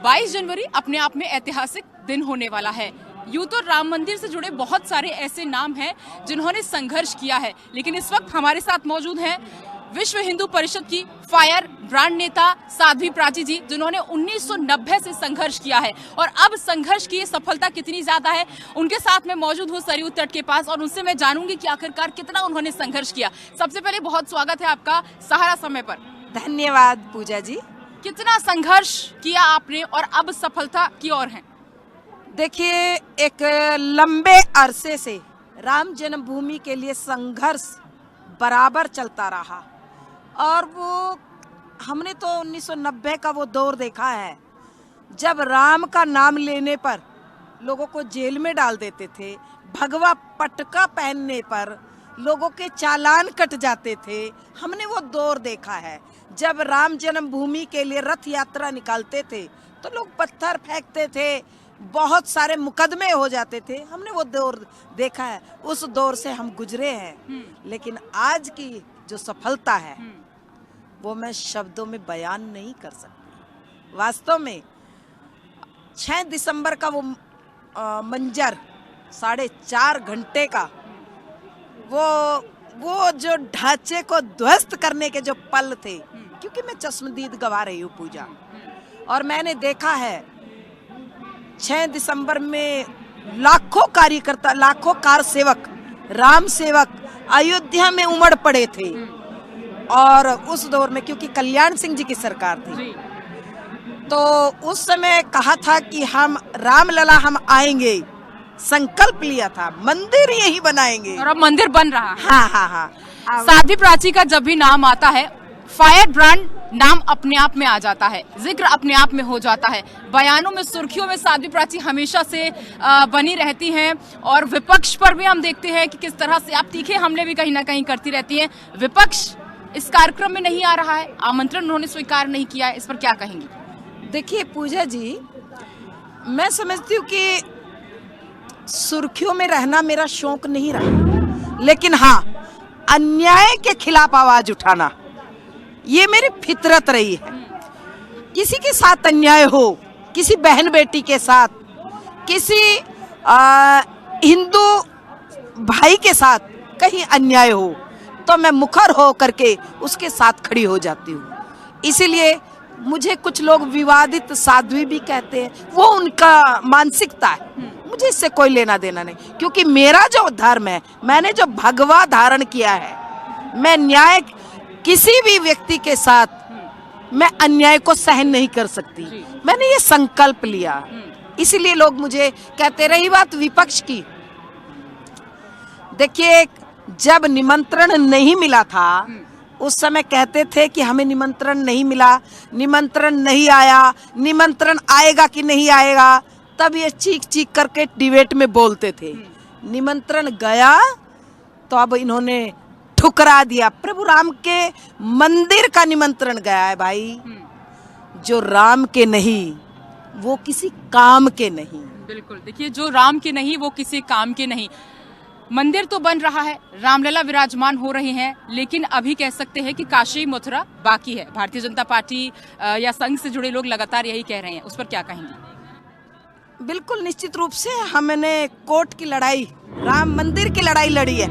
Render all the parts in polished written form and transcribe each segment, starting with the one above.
22 जनवरी अपने आप में ऐतिहासिक दिन होने वाला है। यूं तो राम मंदिर से जुड़े बहुत सारे ऐसे नाम हैं जिन्होंने संघर्ष किया है, लेकिन इस वक्त हमारे साथ मौजूद हैं विश्व हिंदू परिषद की फायर ब्रांड नेता साध्वी प्राची जी, जिन्होंने 1990 से संघर्ष किया है और अब संघर्ष की सफलता कितनी ज्यादा है। उनके साथ मैं मौजूद हूँ सरयू तट के पास और उनसे मैं जानूंगी कि आखिरकार कितना उन्होंने संघर्ष किया। सबसे पहले बहुत स्वागत है आपका सहारा समय पर। धन्यवाद पूजा जी। कितना संघर्ष किया आपने और अब सफलता की ओर है? देखिए, एक लंबे अरसे से राम जन्मभूमि के लिए संघर्ष बराबर चलता रहा और वो हमने तो 1990 का वो दौर देखा है जब राम का नाम लेने पर लोगों को जेल में डाल देते थे, भगवा पटका पहनने पर लोगों के चालान कट जाते थे। हमने वो दौर देखा है जब राम जन्मभूमि के लिए रथ यात्रा निकालते थे तो लोग पत्थर फेंकते थे, बहुत सारे मुकदमे हो जाते थे। हमने वो दौर देखा है, उस दौर से हम गुजरे हैं। लेकिन आज की जो सफलता है वो मैं शब्दों में बयान नहीं कर सकती। वास्तव में 6 दिसंबर का वो मंजर 4.5 घंटे का वो जो ढांचे को ध्वस्त करने के जो पल थे, क्योंकि मैं चश्मदीद गवा रही हूँ पूजा, और मैंने देखा है 6 दिसंबर में लाखों कार्यकर्ता, लाखों कार सेवक, राम सेवक अयोध्या में उमड़ पड़े थे। और उस दौर में क्योंकि कल्याण सिंह जी की सरकार थी तो उस समय कहा था कि हम रामलला हम आएंगे, संकल्प लिया था, मंदिर यही बनाएंगे और अब मंदिर बन रहा है। हाँ। साध्वी प्राची का जब भी नाम आता है, फायर ब्रांड नाम अपने आप में आ जाता है, जिक्र अपने आप में हो जाता है। बयानों में, सुर्खियों में साध्वी प्राची हमेशा से बनी रहती हैं और विपक्ष पर भी हम देखते हैं कि किस तरह से आप तीखे हमले भी कहीं ना कहीं करती रहती हैं। विपक्ष इस कार्यक्रम में नहीं आ रहा है, आमंत्रण उन्होंने स्वीकार नहीं किया है, इस पर क्या कहेंगी? देखिए पूजा जी, मैं समझती हूँ कि सुर्खियों में रहना मेरा शौक नहीं रहा, लेकिन हाँ, अन्याय के खिलाफ आवाज उठाना ये मेरी फितरत रही है। किसी के साथ अन्याय हो, किसी बहन बेटी के साथ, किसी हिंदू भाई के साथ कहीं अन्याय हो तो मैं मुखर हो करके उसके साथ खड़ी हो जाती हूँ। इसीलिए मुझे कुछ लोग विवादित साध्वी भी कहते हैं, वो उनका मानसिकता है, मुझे इससे कोई लेना देना नहीं। क्योंकि मेरा जो धर्म है, मैंने जो भगवा धारण किया है, मैं न्याय, किसी भी व्यक्ति के साथ मैं अन्याय को सहन नहीं कर सकती। मैंने ये संकल्प लिया, इसीलिए लोग मुझे कहते। रही बात विपक्ष की, देखिए जब निमंत्रण नहीं मिला था उस समय कहते थे कि हमें निमंत्रण नहीं मिला, निमंत्रण नहीं आया, निमंत्रण आएगा कि नहीं आएगा, तब ये चीख चीख करके डिबेट में बोलते थे। निमंत्रण गया तो अब इन्होंने ठुकरा दिया। प्रभु राम के मंदिर का निमंत्रण गया है भाई, जो राम के नहीं वो किसी काम के नहीं। बिल्कुल, देखिए जो राम के नहीं वो किसी काम के नहीं। मंदिर तो बन रहा है, रामलला विराजमान हो रहे हैं, लेकिन अभी कह सकते हैं कि काशी मथुरा बाकी है। भारतीय जनता पार्टी या संघ से जुड़े लोग लगातार यही कह रहे हैं, उस पर क्या कहेंगे? बिल्कुल निश्चित रूप से हमने कोर्ट की लड़ाई, राम मंदिर की लड़ाई लड़ी है,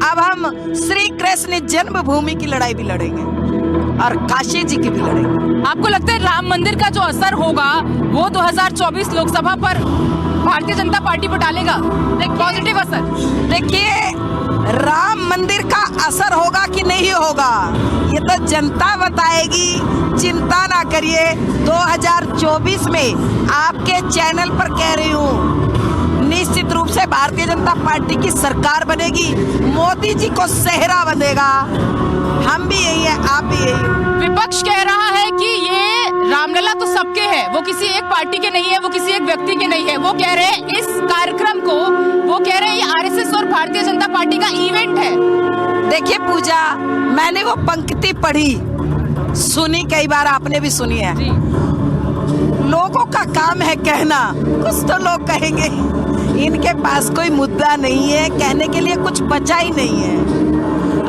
अब हम श्री कृष्ण जन्मभूमि की लड़ाई भी लड़ेंगे और काशी जी की भी लड़ेंगे। आपको लगता है राम मंदिर का जो असर होगा वो 2024 लोकसभा पर भारतीय जनता पार्टी पर डालेगा पॉजिटिव असर? देखिए, राम मंदिर का असर होगा कि नहीं होगा ये तो जनता बताएगी, चिंता ना करिए। 2024 में आपके चैनल पर कह रही हूँ, निश्चित रूप से भारतीय जनता पार्टी की सरकार बनेगी, मोदी जी को सेहरा बनेगा। हम भी यही है, आप भी यही। विपक्ष कह रहा है कि ये रामलला तो सबके है, वो किसी एक पार्टी के नहीं है, वो किसी एक व्यक्ति के नहीं है। वो कह रहे हैं इस कार्यक्रम को, वो कह रहे हैं ये आरएसएस और भारतीय जनता पार्टी का इवेंट है। देखिए पूजा, मैंने वो पंक्ति पढ़ी, सुनी, कई बार आपने भी सुनी है। लोगों का काम है कहना, कुछ तो लोग कहेंगे, इनके पास कोई मुद्दा नहीं है, कहने के लिए कुछ बचा ही नहीं है।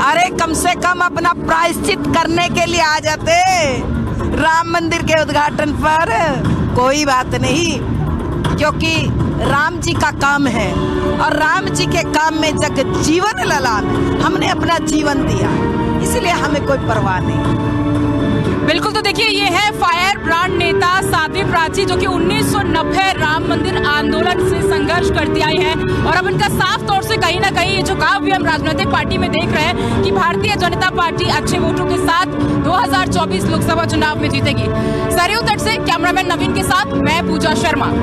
अरे कम से कम अपना प्रायश्चित करने के लिए आ जाते राम मंदिर के उद्घाटन पर। कोई बात नहीं, क्योंकि राम जी का काम है और राम जी के काम में जग जीवन ललाम, हमने अपना जीवन दिया, इसलिए हमें कोई परवाह नहीं। बिल्कुल, तो देखिए ये है फायर ब्रांड नेता साध्वी प्राची, जो कि 1990 राम मंदिर आंदोलन से संघर्ष करती आई हैं और अब इनका साफ तौर से कहीं ना कहीं ये झुकाव भी हम राजनीतिक पार्टी में देख रहे हैं कि भारतीय जनता पार्टी अच्छे वोटों के साथ 2024 लोकसभा चुनाव में जीतेगी। सरयू तट से कैमरामैन नवीन के साथ मैं पूजा शर्मा।